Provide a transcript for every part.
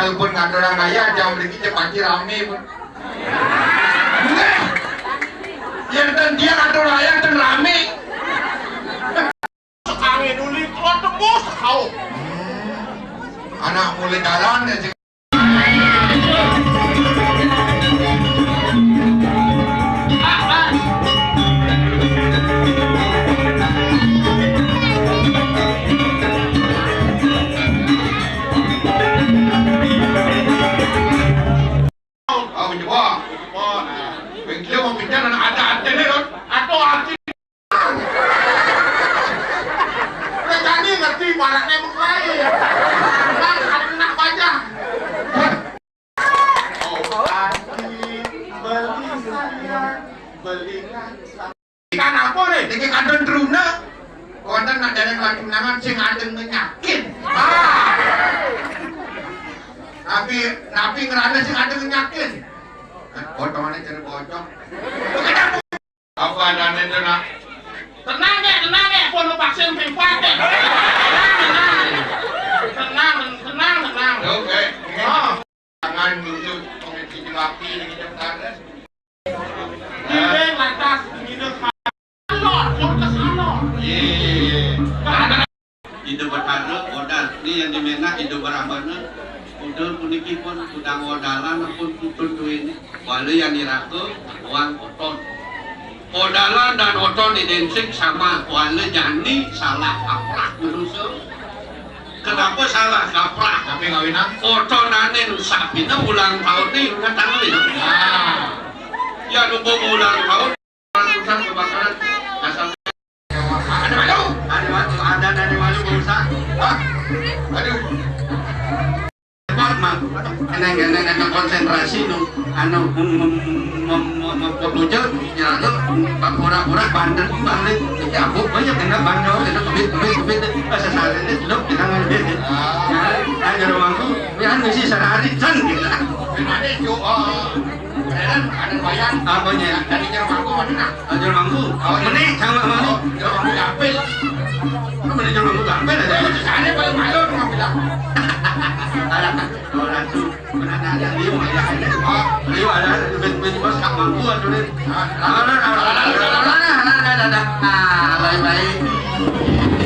telepon nggak orang kaya jam beriki pagi rame pun. Ya dan dia nggak orang kaya dan rame. Angin uli keluar tembus kau. Anak mulai jalan ya. Ikan apa nih? Dengan kadang teruna, kadang ada yang lagi menangan sing ada penyakit. Nabi ngerana sing ada penyakit. Potongannya cari bocok. Apa adanya itu nak? Tenang ya, pun vaksin pempat ya. Tenang. Oke. Jangan duduk komisi laki ini cepetan. Ini lantas ini salor, podcast salor. Hidup bertanda, modal. Ini yang dimana hidup berambana. Udah puniki pun udah modalan pun tutun ini. Walau yang diraka uang oton. Modalan dan oton identik sama. Walau jani salah kaprah manusia. Kenapa salah kaprah? Tapi ngawinan. Otonane sapina ulang tahun nih kata lu ya. Ya lupa ulang tahun. Urusan kebakaran. Asal Ada malu? ada dari malu berusaha. Aduh. Eneng konsentrasi nu anu memperlujar nyala pura-pura bandel balik jabuk banyak kena bandel kena kebit sesare ini sudah kita ngelihat ada rumahku ya ngisi sehari san kita Ada yuk. Ada bayar. apanya Tadi rumahku mana? ajar mangku meneh sama mana Rumahku gapil. lu meneh mangku gampel aja Sana paling malu rumah bilang. ada orang tuh mana ada liu liu ada ben bos kak mangku atuh baik-baik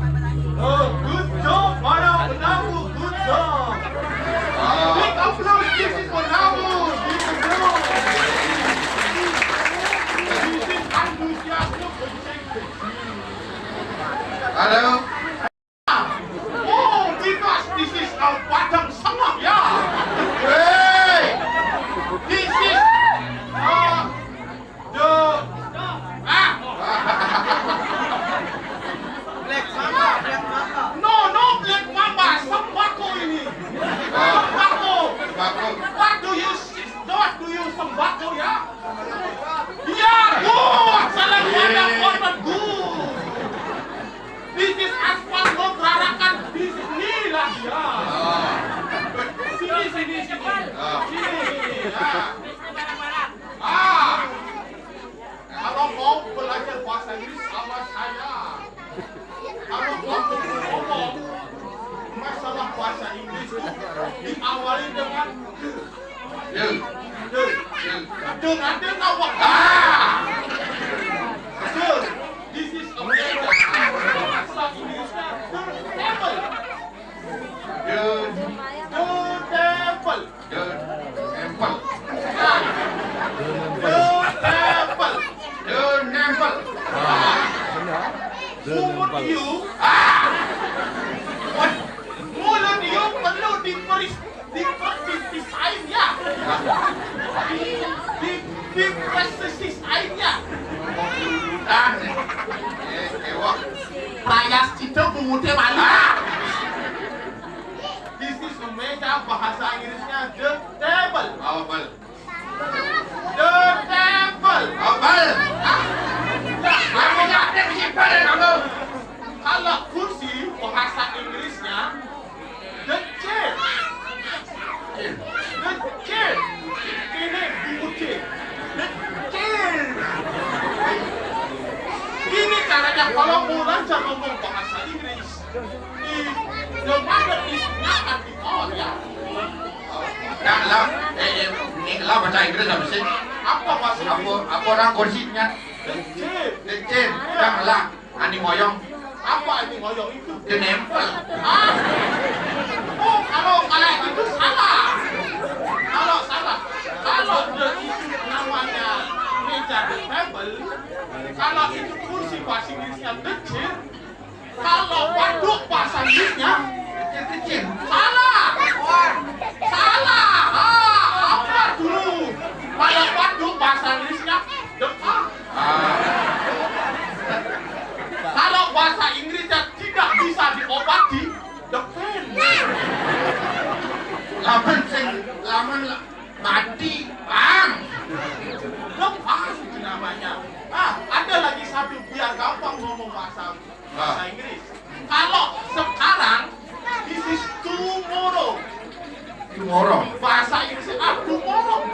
Good job, para penamu. Good job. Big applause, this is penamu. This is antusiasme pencipta. Halo. Oh, because this is a Padang Sangam, ya. Hey. This is the no black mamba, sembako ini. Sembako. What do you sembako ya? Ya, good. Salam pada korban good. This is aspal lo gerakan di sini lah ya. Sini. Kalau mau belajar bahasa Inggris sama saya. Kalau kamu ngomong masalah bahasa Inggris itu diawali dengan dengan awak. This is a bahasa Inggrisnya the devil. Mulut you perlu didesain ya. Diprestisiin ya. Rayas itu pengutip mana? Obel. The devil. Obel. Kamu ada simpan kamu. Kalau kursi bahasa Inggrisnya the chair. The chair. Ini buku chair. The chair. Gini caranya kalau mau lancar ngomong bahasa Inggris. The mother is not at the all ya. Dah lah. Ini lah bahasa Inggris apa sih? Apa bahasa Inggris? Apa orang kursinya? The chair. Lecet. Dah lah. Ani moyong. Apa ini ngoyong itu? Dia nempel. Ah. Oh, kalau itu salah. Kalau salah. Kalau the itu namanya meja the table. Kalau itu kursi bahasa Inggrisnya the chair. Kalau waduk bahasa Inggrisnya Kecil. salah. Salah. Apa dulu? Kalau waduk bahasa Inggrisnya the car. Kalau bahasa Inggrisnya tidak bisa diobati, the pen. Laman mati, bang. Lepas itu namanya. Ada lagi satu biar gampang ngomong bahasa Inggris. Kalau sekarang, this is tomorrow. Tomorrow. Bahasa Inggrisnya tomorrow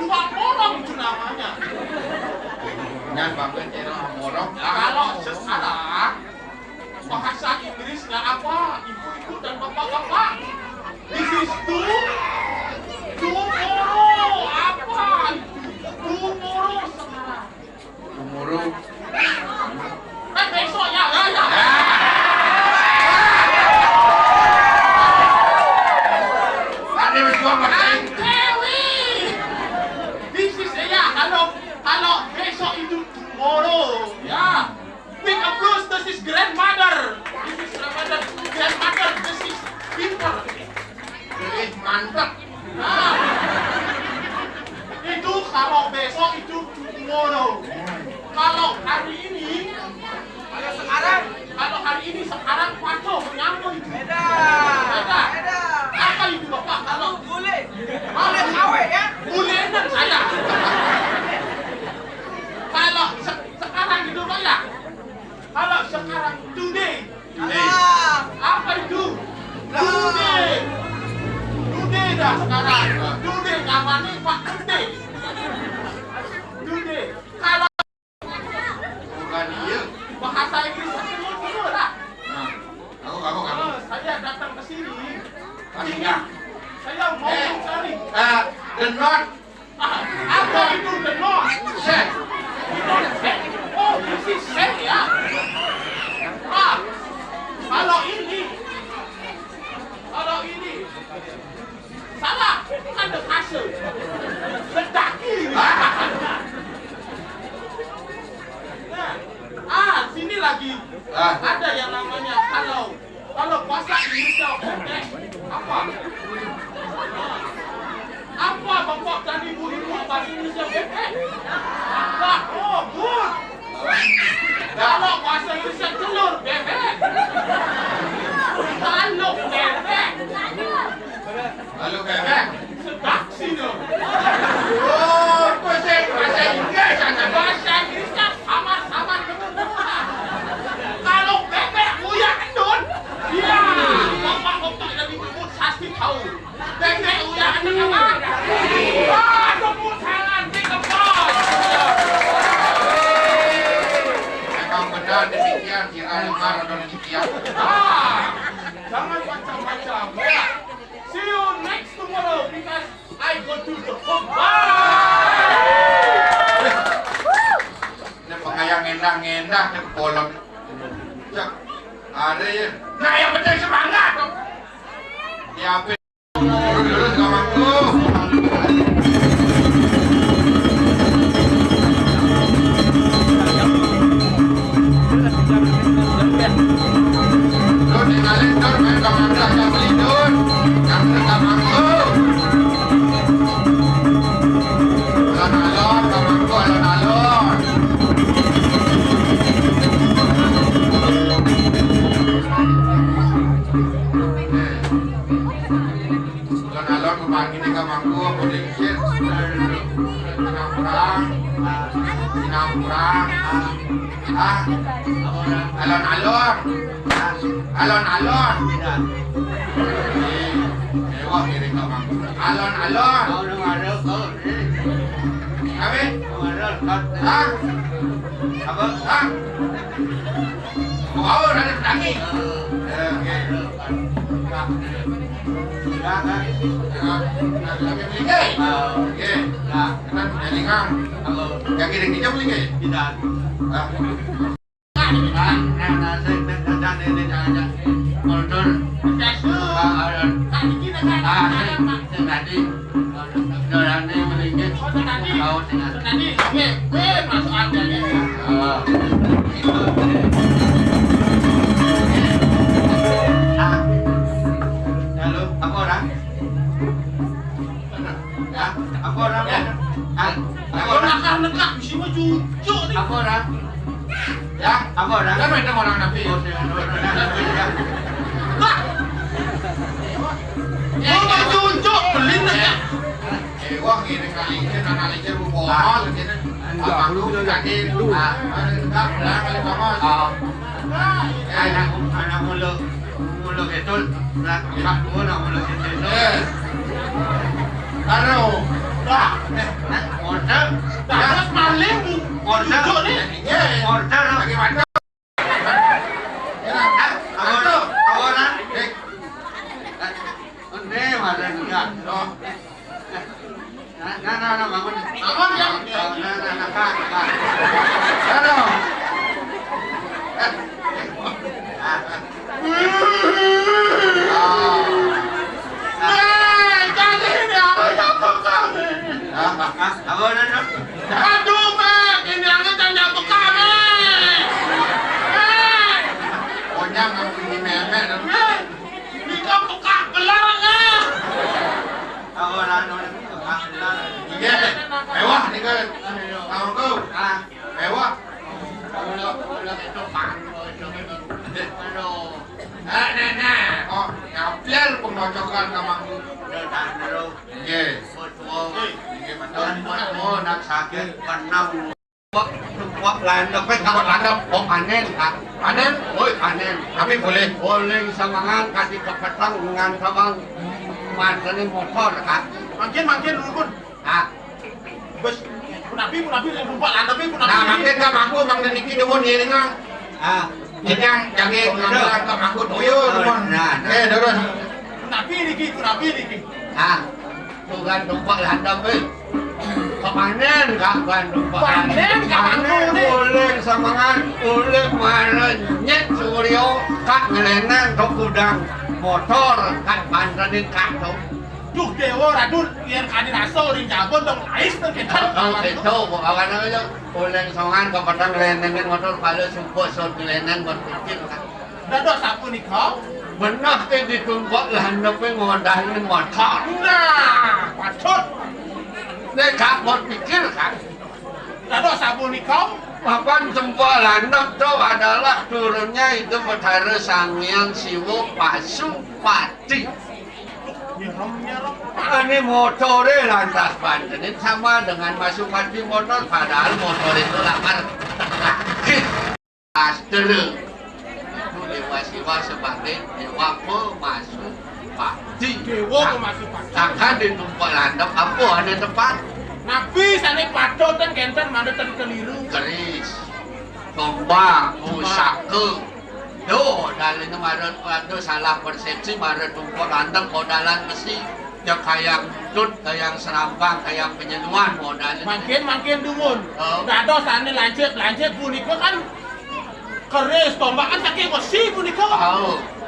itu namanya. Jangan bangun era tomorrow. Kalau sekarang bahasa Inggrisnya apa? Ibu-ibu dan bapak-bapak. This is tomorrow. Apa itu? Tomorrow sekarang. Tomorrow. Besok ya. Ada semua bahasa Inggris. Dewi. This is kalau besok itu tomorrow. Ya. Big applause. This is grandmother. This is grandmother. This is people. Mantap. Itu kalau besok itu tomorrow. Kalau hari ini sekarang paco menyambut itu. Beda. Apa itu Bapak? Kalau boleh kawin ya? Boleh dan saya. Kalau sekarang itu Pak ya? Kalau sekarang today. Apa itu? Today dah sekarang. Today namanya Pak Today. Kalau Bukan dia. bahasa Inggris semua lah. Kamu. Saya datang ke sini. Kasihnya. Saya mau mencari. The North. Apa itu the North? Set. Oh, this is set ya. Kalau ini salah, kan the castle. The daki. Sini lagi. Ada yang namanya kalau bahasa Indonesia pendek apa? Apa Bapak dan Ibu bahasa Indonesia pendek? Apa? Oh, good. Kalau bahasa Indonesia telur bebek. Taluk bebek. Lalu bebek. Sedap sih dong. Oh, bahasa Inggris. Bahasa Inggrisnya sama-sama semua. Kalau bebek uyak endun, iya. Bapak dan ibu pasti tahu. Bebek uyak endun apa? Tepuk tangan, big applause. Memang benar demikian, kira marah dan demikian. Jangan macam-macam. Ya. See you next tomorrow because I go to the football. Ini pengayang ngendah-ngendah, ini polong. Ya, ada ya. Nah, yang penting semangat. Diapin. Lurus kawanku. Dur, tinggalin dur, main kawanku aja beli dur. Yang kawanku. Alon-alon, kawanku, alon-alon. Alon-alon ini kamangku boleh share sinamurang alon-alon mewah ini kamangku alon-alon kami mau ada lagi Kan mereka orang nabi. Mau cucuk beli ya. Wah ini kali ini analisnya bohong gitu. Abang lu tadi enggak kali kamu. Anak mulu itu nak mulu itu. Aduh. Order. Terus maling cucuk nih. Order. Bagaimana? Awaran. Ini mana enggak? Nah, bangun. Bangun ya. Aduh. Jadi ini apa jatuh kami? Awaran. Aduh, Mek, ini yang jatuh kami. Pokoknya nggak ini memek. Ini kau buka gelarnya. Awaran. Iya, mewah nih kan. Tahu kau? Mewah. Nah. Oh, ngaplian pemocokan kamangku. Yes. Nak sakit penam. Wak landap kalau landap panen kak. Panen? Panen. Tapi boleh. Boleh samangan kasih ke petang dengan sabang mantenin motor kak. Makin dulu pun. Bos, punapi lupa landapi punapi. Nah, makin kamangku mang niki demun ini ngang. Ini yang jaga ngambil kamangku tuyul demun. Terus. Punapi niki. Bukan tumpak landap panen kak bukan tumpak Panen kamangku nih. Boleh samangan boleh merenyet suryo kak ngelenan ke gudang motor kak mantenin kak tuh. Duh dewa radul yang kadi raso ring jabon dong ais tuh kita. Itu bukan aja boleh samangan ke petang ngelenan motor kalau sumpah sot ngelenan berpikir kak. Dadah sapu nih kau. Benar ke ditumpak landapnya ngodahin motor. Nah, patut. Ini kak berpikir kak. Dadah sapu nih kau. Papan semua landap itu adalah turunnya itu Bathara Sanghyang Siwa Pasupati. Ini motornya lantas bantenin sama dengan Pasupati motor, padahal motor itu lamar rakit. Astera itu Dewa Siwa sebagai Dewa Pemasupati. Dewa Pemasupati. Takkan ditumpak landap apa ada tempat? Nabi sana patut dan kenten mana keliru. Keris, tombak, pusaka. Do, dalam itu salah persepsi marah tumpuk landang modalan besi. Ya kayak tut, kayak serambang, kayak penyeluan modalan. Makin dumun. Dadah sana lancet punika kan keris tombak kan saking besi punika.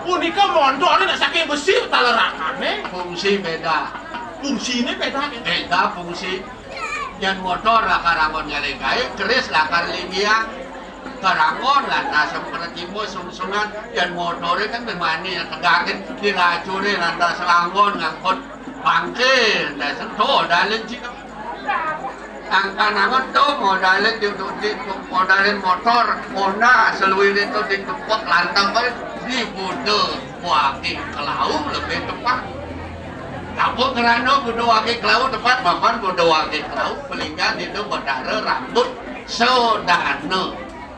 Punika mondok ini saking besi talerakannya. Fungsi beda. Fungsinya beda. Beda fungsi. Yang motor lah karangon nyalegai, keris lah karlingiang. Karangon lah nasa pertimu sungsungan. Yang motornya kan bermani, tegakin diracuni lantas selangon ngangkut bangkir. Dan sentuh dalin jika. Ang kanangon to modalin motor, Honda seluruh itu ditumpuk lantang balik di Buddha, Waking Kelau lebih tepat. Kampung Kerano berdoa ke Klau tempat makan berdoa ke Klau pelinggan itu berdarah rambut sodana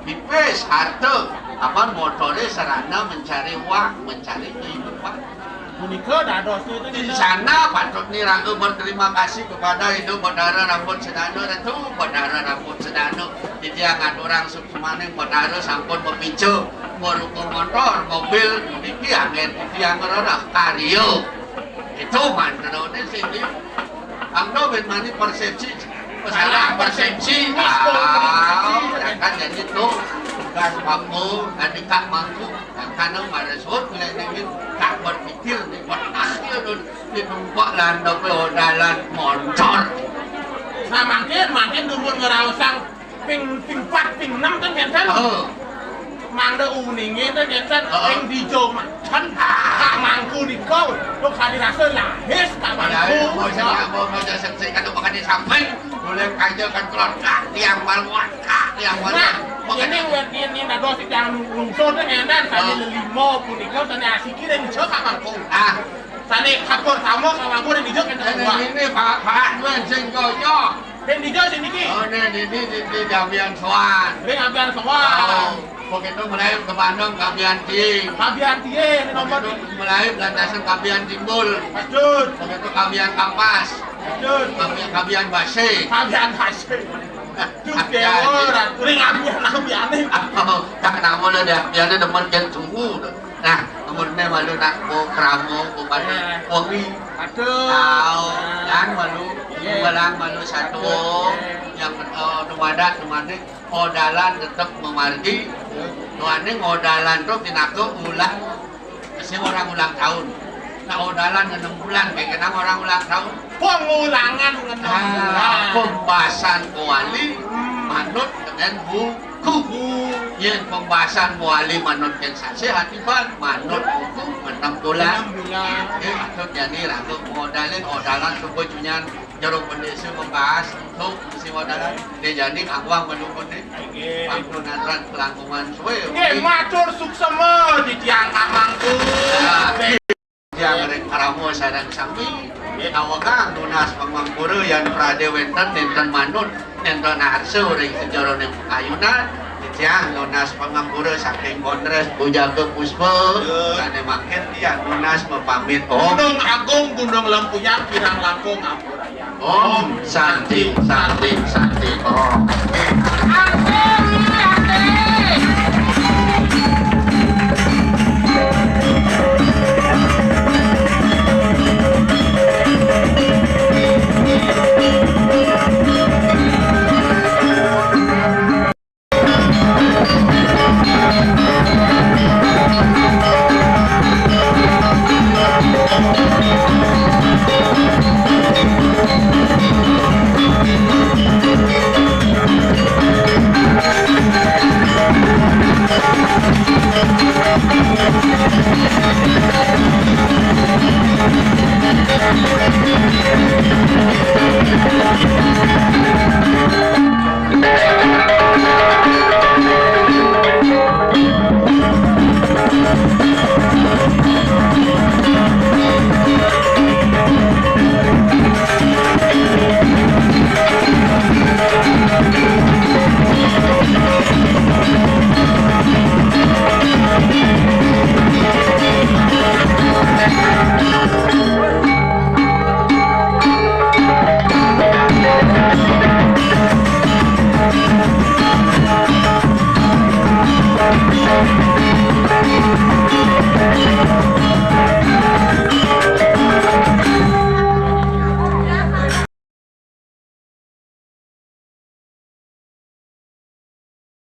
dipes harta apa motornya sarana mencari uang mencari kehidupan. Menikah dah dosa itu Di sana patut nih Rangga berterima kasih kepada hidup berdarah rambut sedano itu berdarah rambut sedano. Jadi yang orang subsemaning berdarah sampun mepicu merukung motor mobil iki angin iki yang ngerorah karyo itu mantannya sini. Angdo ben mani persepsi salah persepsi kan jadi itu gas mampu nanti kak mampu karena marasut nilai kak berpikir di akhir di numpak landau peodalan motor. Nah makin dulu ngerausang ping 4 ping 6 kan kan Mangda uningin kan kan ping dijo macam kak mangku di kau lo kali rasa lahis kak mangku mau jadi seksi kan makan di samping boleh aja kan keluar kaki yang maluan kaki yang maluan ini nak dosa yang lungsur dengan dan tadi lima pun ikut tadi asik kira ni cakap mangku tadi kapur sama mangku dan dijo kan ini pak dua singko yo dan dijo sini ki oh ini Jabian Soan ini ambian semua begitu mulai ke Bandung Kabian Ting ambian tie nomor mulai landasan Kabian Timbul lanjut begitu Kabian Kapas lanjut Kabian Base ambian hasil tuh keoran ring ambian ni tak nama lo dah biarnya demen kan tunggu nah kemudian malu nak mau keramu mau wangi aduh dan malu balang malu satu yang nomadak nomadik odalan tetap memargi nomadik odalan tuh tinaku ulang masih orang ulang tahun nah odalan 6 bulan kayak kenapa orang ulang tahun pengulangan pembahasan wali manut dengan buku yang pembahasan wali manut yang sasi hatiban manut buku 6 bulan atau jadi ragu modalin odalan sebujunya jeruk pendesu membahas untuk si odalan dia jadi angwang menunggu nih pangkunan pelangkungan suwe matur suksema di tiang kamangku dia ngerek karamu sarang sami awagang lunas pemangkuru yang pradewenten nenten manut nenten arsu ring sejoro ning ayunan yang lunas pemangkuru saking kongres puja ke puspa kane makin dia lunas mepamit Gunung Agung Gunung Lempuyang Kirang Langkung Ampuraya Om Santi Santi Santi Om Thank you.